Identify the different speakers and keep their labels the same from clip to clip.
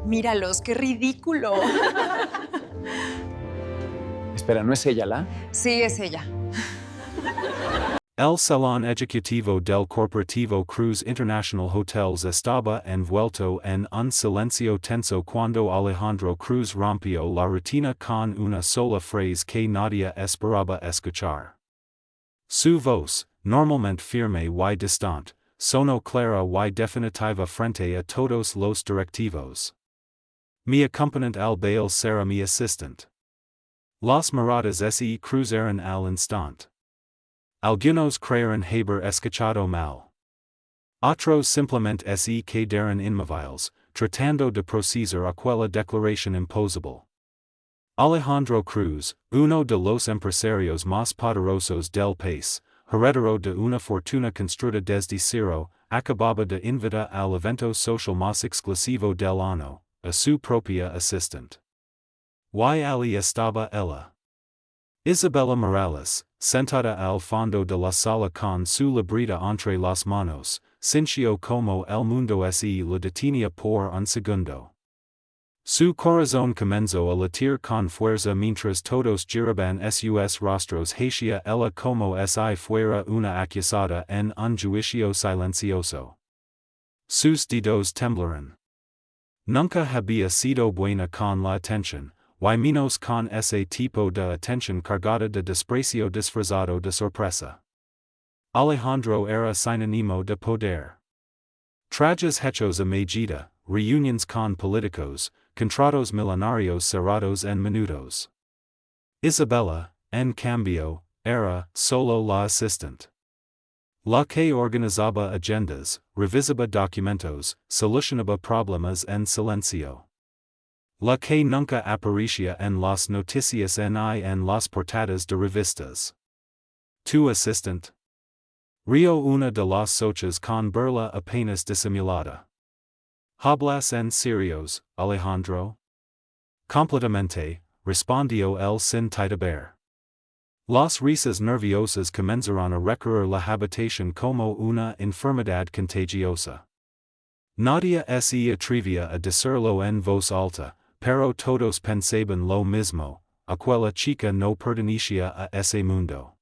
Speaker 1: Míralos, qué ridículo.
Speaker 2: Espera, ¿no es ella la?
Speaker 1: Sí, es ella.
Speaker 3: El Salón Ejecutivo del Corporativo Cruz International Hotels estaba envuelto en un silencio tenso cuando Alejandro Cruz rompió la rutina con una sola frase que nadie esperaba escuchar. Su voz, normalmente firme y distante, sonó clara y definitiva frente a todos los directivos. Mi acompañante al baile será mi asistente. Las miradas se cruzaron al instante. Algunos creyeron haber escuchado mal. Otros simplemente se quedaron inmóviles, tratando de procesar aquella declaración imposible. Alejandro Cruz, uno de los empresarios más poderosos del país, heredero de una fortuna construida desde cero, acababa de invitar al evento social más exclusivo del año, a su propia asistente. Y allí estaba ella. Isabella Morales, sentada al fondo de la sala con su libreta entre las manos, sintió como el mundo se la detenía por un segundo. Su corazón comenzó a latir con fuerza mientras todos giraban sus rostros hacia ella como si fuera una acusada en un juicio silencioso. Sus dedos temblaron. Nunca había sido buena con la atención, y menos con ese tipo de atención cargada de desprecio disfrazado de sorpresa. Alejandro era sinónimo de poder. Trajes hechos a medida, reuniones con políticos, contratos millonarios cerrados en minutos. Isabella, en cambio, era solo la asistente. La que organizaba agendas, revisaba documentos, solucionaba problemas en silencio. La que nunca aparecía en las noticias ni en las portadas de revistas. Tu asistente. Rio una de las sochas con burla apenas disimulada. ¿Hablas en serios, Alejandro? Completamente, respondió él sin titubear. Las risas nerviosas comenzaron a recorrer la habitación como una enfermedad contagiosa. Nadie se atrevía a decirlo en voz alta, pero todos pensaban lo mismo, aquella chica no pertenecía a ese mundo.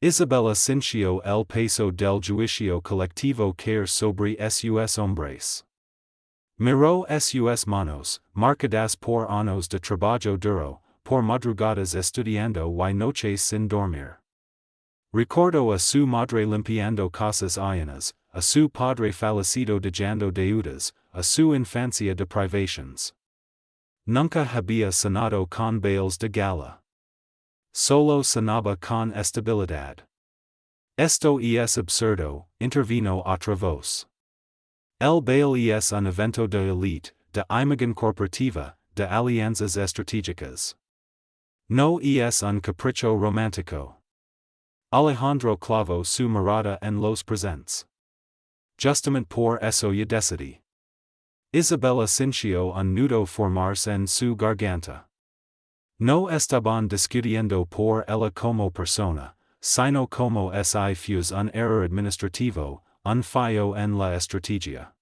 Speaker 3: Isabella sintió el peso del juicio colectivo caer sobre sus hombres. Miró sus manos, marcadas por años de trabajo duro, por madrugadas estudiando y noches sin dormir. Recordó a su madre limpiando casas ajenas, a su padre fallecido dejando deudas, a su infancia de privations. Nunca había cenado con bailes de gala. Solo cenaba con estabilidad. Esto es absurdo, intervino otra voz. El baile es un evento de élite, de imagen corporativa, de alianzas estratégicas. No es un capricho romántico. Alejandro clavó su mirada en los presentes. Justamente por eso ya decidí. Isabella sintió un nudo formarse en su garganta. No estaban discutiendo por ella como persona, sino como si fuese un error administrativo, un fallo en la estrategia.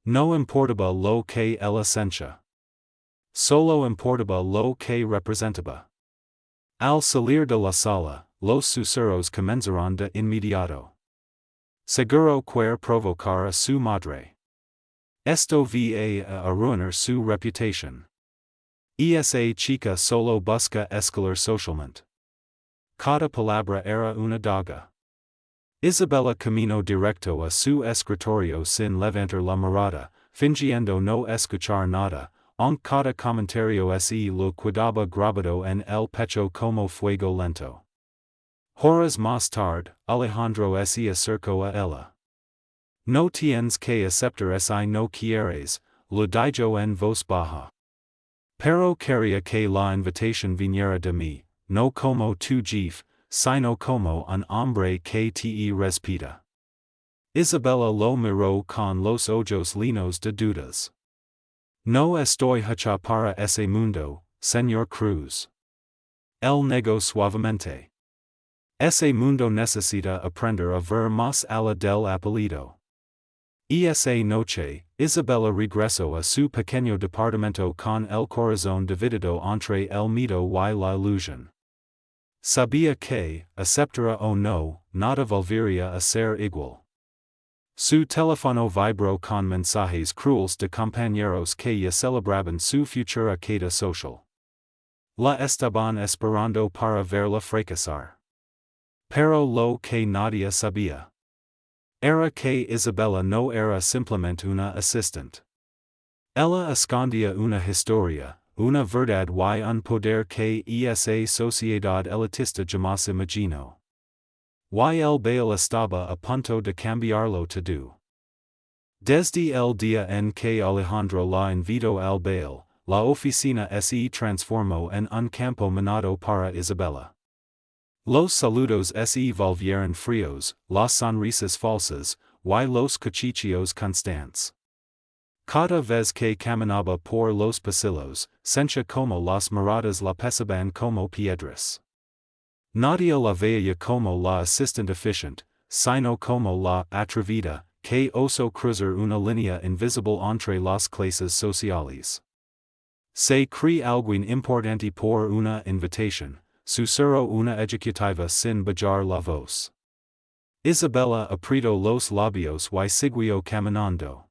Speaker 3: No importaba lo que ella sentía. Solo importaba lo que representaba. Al salir de la sala, los susurros comenzaron de inmediato. Seguro que provocar a su madre. Esto va a arruinar su reputación. Esa chica solo busca escalar socialmente. Cada palabra era una daga. Isabella caminó directo a su escritorio sin levantar la mirada, fingiendo no escuchar nada, aunque cada comentario se lo quedaba grabado en el pecho como fuego lento. Horas más tarde, Alejandro se acercó a ella. No tienes que aceptar si no quieres, lo dijo en voz baja. Pero quería que la invitación viniera de mí, no como tu jefe, sino como un hombre que te respeta. Isabella lo miró con los ojos llenos de dudas. No estoy hecha para ese mundo, señor Cruz. Él negó suavemente. Ese mundo necesita aprender a ver más allá del apellido. Esa noche, Isabella regresó a su pequeño departamento con el corazón dividido entre el miedo y la ilusión. Sabía que, aceptara o no, nada volvería a ser igual. Su teléfono vibró con mensajes crueles de compañeros que ya celebraban su futura queda social. La estaban esperando para verla fracasar. Pero lo que nadie sabía era que Isabella no era simplemente una asistente. Ella escondía una historia, una verdad y un poder que esa sociedad elitista jamás imaginó. Y el baile estaba a punto de cambiarlo todo. Desde el día en que Alejandro la invitó al baile, la oficina se transformó en un campo minado para Isabella. Los saludos se volvieron fríos, las sonrisas falsas, y los cuchicheos constantes. Cada vez que caminaba por los pasillos, sentía como las miradas la pesaban como piedras. Nadie la veía como la asistente eficiente, sino como la atrevida, que osó cruzar una línea invisible entre las clases sociales. Se cree algo importante por una invitación, susurró una ejecutiva sin bajar la voz. Isabella apretó los labios y siguió caminando.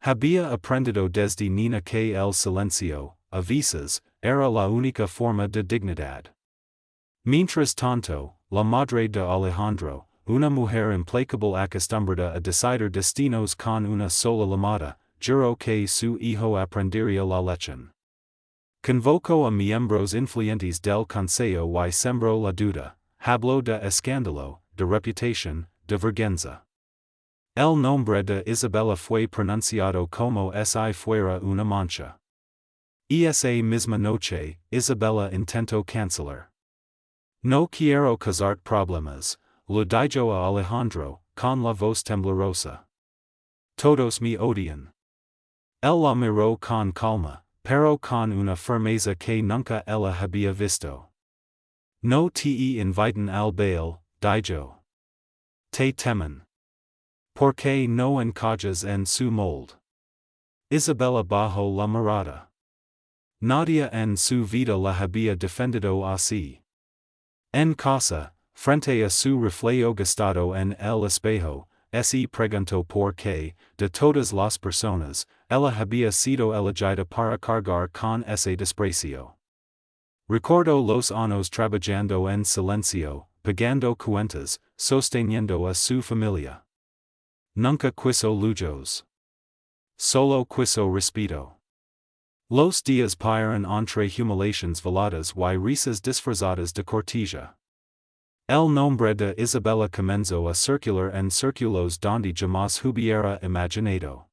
Speaker 3: Había aprendido desde niña que el silencio, a veces, era la única forma de dignidad. Mientras tanto, la madre de Alejandro, una mujer implacable acostumbrada a decidir destinos con una sola llamada, juró que su hijo aprendería la lección. Convocó a miembros influyentes del consejo y sembró la duda, habló de escándalo, de reputación, de vergüenza. El nombre de Isabella fue pronunciado como si fuera una mancha. Y esa misma noche, Isabella intentó cancelar. No quiero causar problemas, lo dijo a Alejandro, con la voz temblorosa. Todos me odian. Él la miró con calma, pero con una firmeza que nunca ella había visto. No te invitan al baile, dijo. Te temen. ¿Por qué no encajas en su molde? Isabella bajó la mirada. Nadie en su vida la había defendido así. En casa, frente a su reflejo gastado en el espejo, se preguntó por qué, de todas las personas, ella había sido elegida para cargar con ese desprecio. Recordó los años trabajando en silencio, pagando cuentas, sosteniendo a su familia. Nunca quiso lujos. Solo quiso respeto. Los días pasaron entre humillaciones veladas y risas disfrazadas de cortesía. El nombre de Isabella comenzó a circular en círculos donde jamás hubiera imaginado.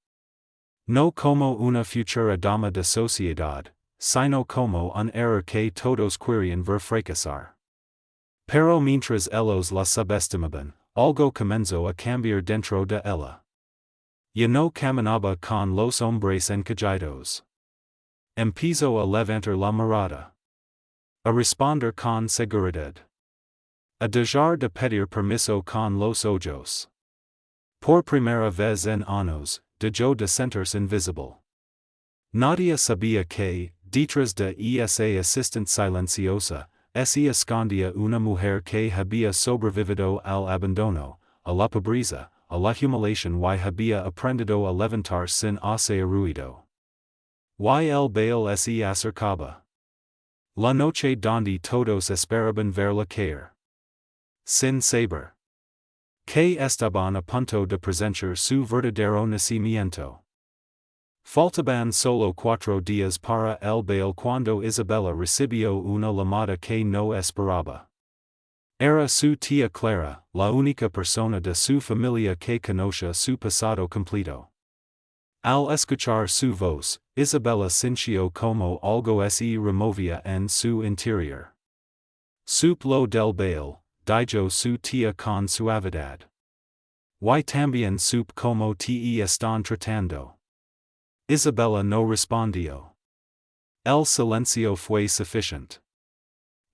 Speaker 3: No como una futura dama de sociedad, sino como un error que todos querían ver fracasar. Pero mientras ellos la subestimaban, algo comenzó a cambiar dentro de ella. Ya no caminaba con los hombres encajados. Empezó a levantar la mirada. A responder con seguridad. A dejar de pedir permiso con los ojos. Por primera vez en años, dejó de sentirse invisible. Nadie sabía que, detrás de esa asistente silenciosa, se escondía una mujer que había sobrevivido al abandono, a la pobreza, a la humillación y había aprendido a levantar sin hacer ruido. Y el baile se acercaba. La noche donde todos esperaban verla caer. Sin saber que estaban a punto de presenciar su verdadero nacimiento. Faltaban solo 4 días para el baile cuando Isabella recibió una llamada que no esperaba. Era su tía Clara, la única persona de su familia que conocía su pasado completo. Al escuchar su voz, Isabella sintió como algo se removía en su interior. Sup lo del baile, dijo su tía con suavidad. Y también sup como te están tratando. Isabella no respondió. El silencio fue suficiente.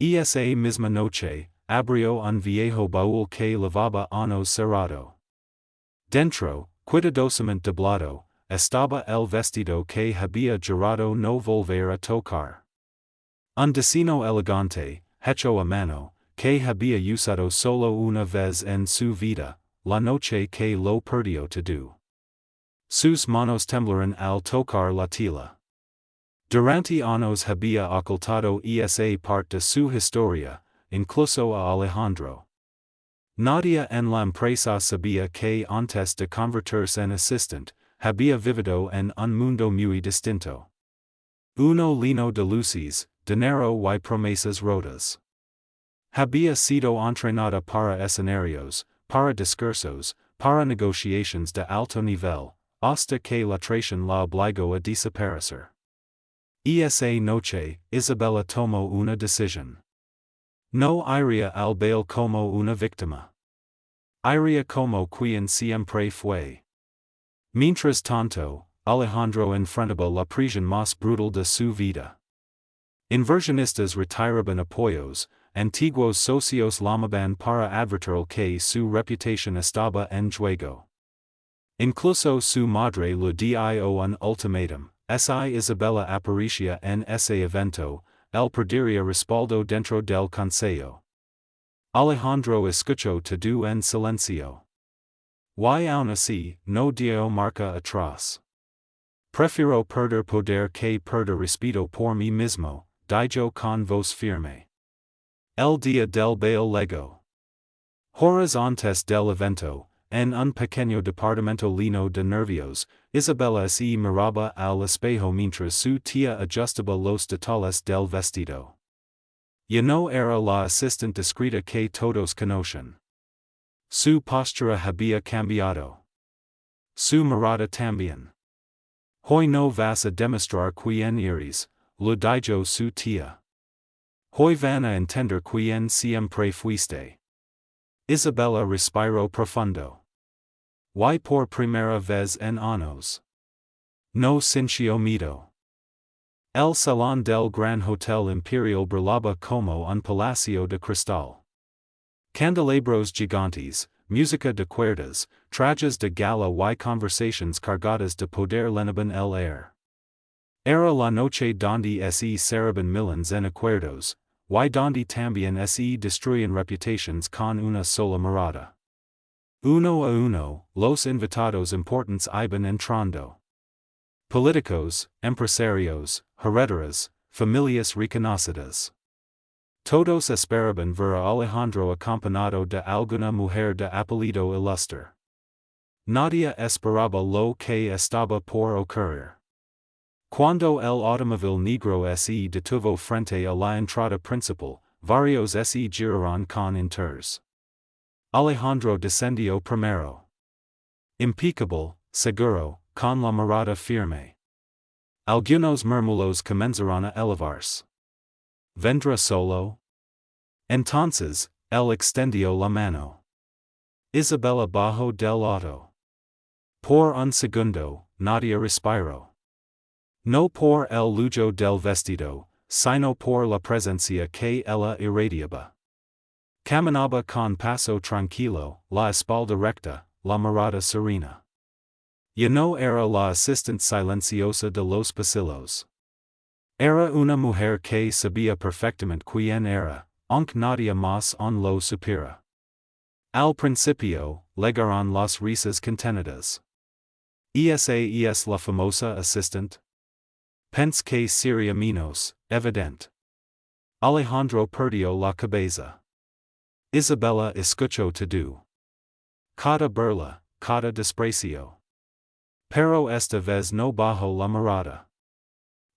Speaker 3: Esa misma noche, abrió un viejo baúl que llevaba años cerrado. Dentro, cuidadosamente doblado, estaba el vestido que había jurado no volver a tocar. Un diseño elegante, hecho a mano, que había usado solo una vez en su vida, la noche que lo perdió todo. Sus manos temblaron al tocar la tela. Durante años había ocultado esa parte de su historia, incluso a Alejandro. Nadie en la empresa sabía que antes de convertirse en asistente, había vivido en un mundo muy distinto. Uno lleno de luces, dinero y promesas rotas. Había sido entrenada para escenarios, para discursos, para negociaciones de alto nivel, hasta que la traición la obligó a desaparecer. Esa noche, Isabella tomó una decisión. No iría al baile como una víctima. Iría como quien siempre fue. Mientras tanto, Alejandro enfrentaba la prisión más brutal de su vida. Inversionistas retiraban apoyos, antiguos socios llamaban para advertir que su reputación estaba en juego. Incluso su madre le dio un ultimátum, si Isabella aparecía en ese evento, él perdería respaldo dentro del consejo. Alejandro escuchó todo en silencio. Y aún así, no dio marca atrás. Prefiero perder poder que perder respeto por mí mismo, dijo con voz firme. El día del baile llegó. Horas antes del evento, en un pequeño departamento lleno de nervios, Isabella se miraba al espejo mientras su tía ajustaba los detalles del vestido. Ya no era la asistente discreta que todos conocen. Su postura había cambiado. Su mirada también. Hoy no vas a demostrar quién eres, lo dijo su tía. Hoy van a entender quién siempre fuiste. Isabella respiró profundo. Y por primera vez en años. No sintió miedo. El salón del Gran Hotel Imperial brillaba como un palacio de cristal. Candelabros gigantes, música de cuerdas, trajes de gala y conversaciones cargadas de poder llenaban el air. Era la noche donde se celebraban millones en acuerdos, y donde también se destruyen reputaciones con una sola mirada. Uno a uno, los invitados importantes iban entrando. Políticos, empresarios, heredaras, familias reconocidas. Todos esperaban ver a Alejandro acompañado de alguna mujer de apellido ilustre. Nadie esperaba lo que estaba por ocurrir. Cuando el automóvil negro se detuvo frente a la entrada principal, varios se giraron con interés. Alejandro descendió primero. Impecable, seguro, con la mirada firme. Algunos murmullos comenzaron a elevarse. ¿Vendrá solo? Entonces, él extendió la mano. Isabella bajó del auto. Por un segundo, nadie respiró. No por el lujo del vestido, sino por la presencia que ella irradiaba. Caminaba con paso tranquilo, la espalda recta, la mirada serena. Ya no era la asistente silenciosa de los pasillos. Era una mujer que sabía perfectamente quién era, aunque nadie más en lo supiera. Al principio, llegaron las risas contenidas. ¿Esa es la famosa asistente? Pense que sería menos evidente. Alejandro perdió la cabeza. Isabella escuchó todo. Cada burla, cada desprecio. Pero esta vez no bajó la mirada.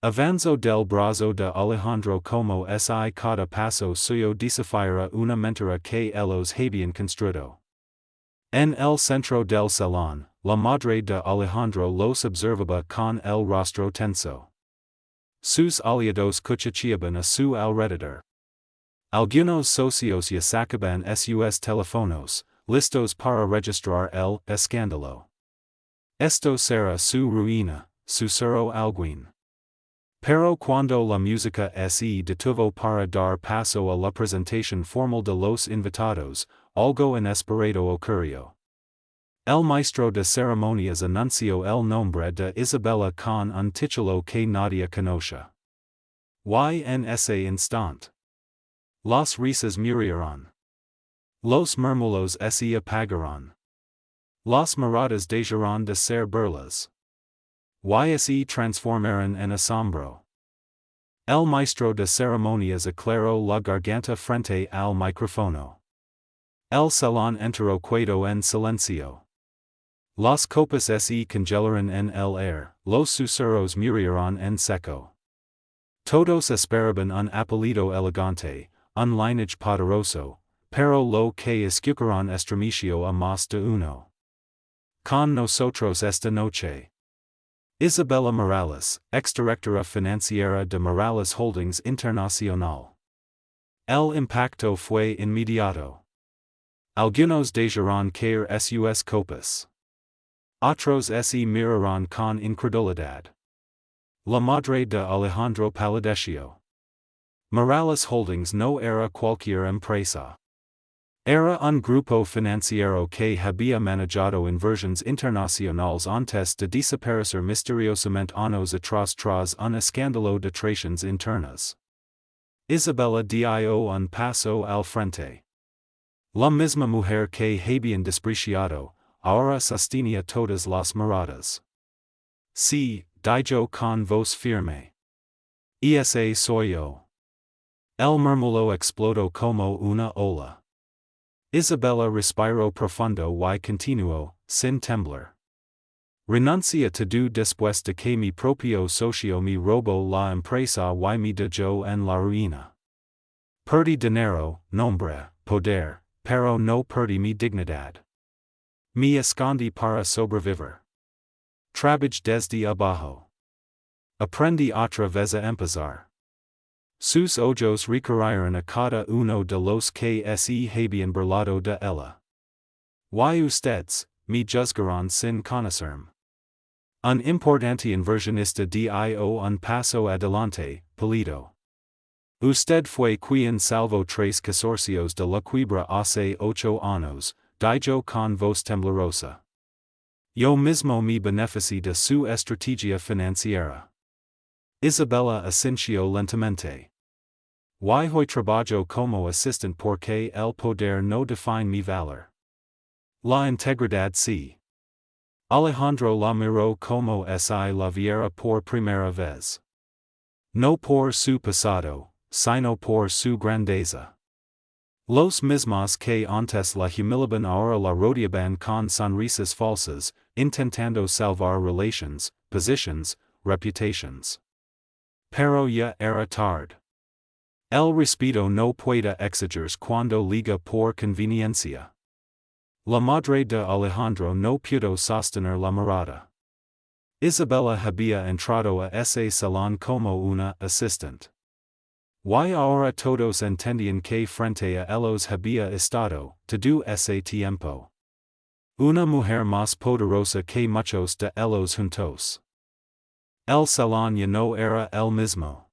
Speaker 3: Avanzó del brazo de Alejandro como si cada paso suyo desafiara una mentira que ellos habían construido. En el centro del salón, la madre de Alejandro los observaba con el rostro tenso. Sus aliados cuchicheaban a su alrededor. Algunos socios ya sacaban sus teléfonos, listos para registrar el escándalo. Esto será su ruina, susurró alguien. Pero cuando la música se detuvo para dar paso a la presentación formal de los invitados, algo inesperado ocurrió. El maestro de ceremonias anunció el nombre de Isabella con un título que nadie conoce. Y en ese instante las risas murieron. Los murmullos se apagaron. Las miradas dejaron de ser burlas. Y se transformaron en asombro. El maestro de ceremonias aclaró la garganta frente al micrófono. El salón enteró quedó en silencio. Las copas se congelaron en el aire, los susurros murieron en seco. Todos esperaban un apellido elegante, un lineage poderoso, pero lo que escucharon estremeció a más de uno. Con nosotros esta noche Isabella Morales, exdirectora financiera de Morales Holdings Internacional. El impacto fue inmediato. Algunos dejaron caer sus copas. Otros se miraron con incredulidad. La madre de Alejandro palideció. Morales Holdings no era cualquier empresa. Era un grupo financiero que había manejado inversiones internacionales antes de desaparecer misteriosamente años atrás tras un escándalo de traiciones internas. Isabella dio un paso al frente. La misma mujer que habían despreciado, ahora sostenía todas las miradas. Sí, dijo con voz firme. Ese soy yo. El murmullo explotó como una ola. Isabella respiró profundo y continuó, sin temblar. Renuncia todo después de que mi propio socio me robó la empresa y me dejó en la ruina. Perdí dinero, nombre, poder, pero no perdí mi dignidad. Me escondí para sobrevivir. Trabajé desde abajo. Aprendí otra vez a empezar. Sus ojos recorrieron a cada uno de los que se habían burlado de ella. Y ustedes, me juzgaron sin conocerme. Un importante inversionista dio un paso adelante, pálido. Usted fue quien salvó tres consorcios de la quiebra hace 8 años, dijo con voz temblorosa. Yo mismo me beneficié de su estrategia financiera. Isabella asintió lentamente. Y hoy trabajo como asistente porque el poder no define mi valor. La integridad sí. Alejandro la miró como si la viera por primera vez. No por su pasado, sino por su grandeza. Los mismos que antes la humilhaban ahora la rodeaban con sonrisas falsas, intentando salvar relations, positions, reputations. Pero ya era tarde. El respeto no puede exigirse cuando liga por conveniencia. La madre de Alejandro no pudo sostener la mirada. Isabella había entrado a ese salón como una asistente. Y ahora todos entendían que frente a ellos había estado, todo ese tiempo, una mujer más poderosa que muchos de ellos juntos. El salón ya no era el mismo.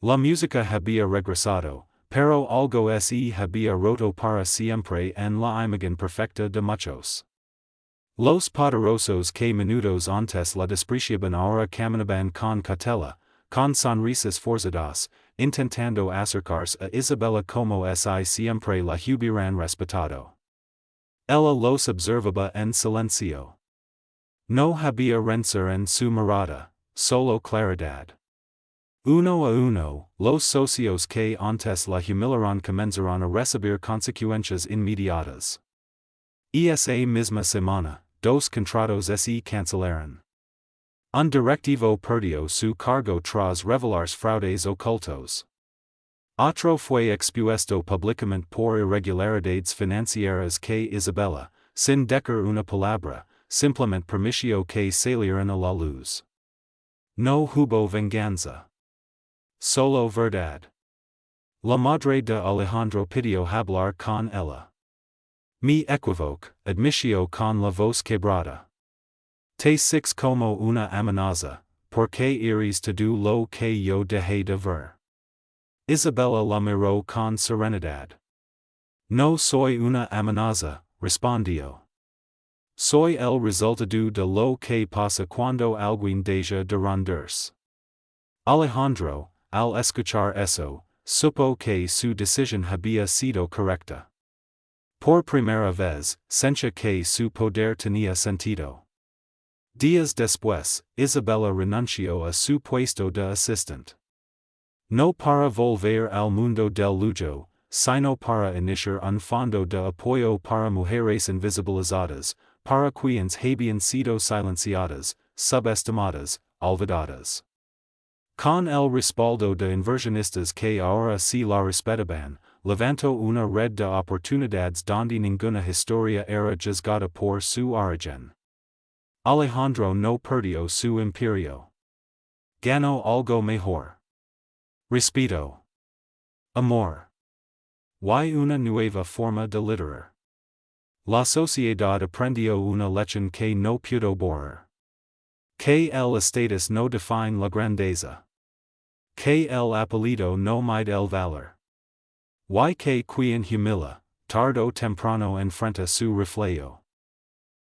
Speaker 3: La música había regresado, pero algo se había roto para siempre en la imagen perfecta de muchos. Los poderosos que minutos antes la despreciaban ahora caminaban con cautela, con sonrisas forzadas, intentando acercarse a Isabella como si siempre la hubieran respetado. Ella los observaba en silencio. No había rencor en su mirada, solo claridad. Uno a uno, los socios que antes la humillaron comenzaron a recibir consecuencias inmediatas. Esa misma semana, 2 contratos se cancelaron. Un directivo perdió su cargo tras revelarse fraudes ocultos. Otro fue expuesto públicamente por irregularidades financieras que Isabella, sin decir una palabra, simplemente permitió que salieran a la luz. No hubo venganza. Solo verdad. La madre de Alejandro pidió hablar con ella. Me equivoco, admitió con la voz quebrada. Te six como una amenaza, porque iris todo lo que yo dejé de ver. Isabella la miró con serenidad. No soy una amenaza, respondió. Soy el resultado de lo que pasa cuando alguien deja de rendirse. Alejandro, al escuchar eso, supo que su decisión había sido correcta. Por primera vez, sentía que su poder tenía sentido. Días después, Isabella renunció a su puesto de asistente. No para volver al mundo del lujo, sino para iniciar un fondo de apoyo para mujeres invisibilizadas, para quienes habían sido silenciadas, subestimadas, olvidadas. Con el respaldo de inversionistas que ahora sí la respetaban, levantó una red de oportunidades donde ninguna historia era juzgada por su origen. Alejandro no perdió su imperio. Ganó algo mejor. Respeto. Amor. Y una nueva forma de liderar. La sociedad aprendió una lección que no pudo borrar. Que el estatus no define la grandeza. Que el apellido no mide el valor. Y que quien humila, tarde o temprano enfrenta su reflejo.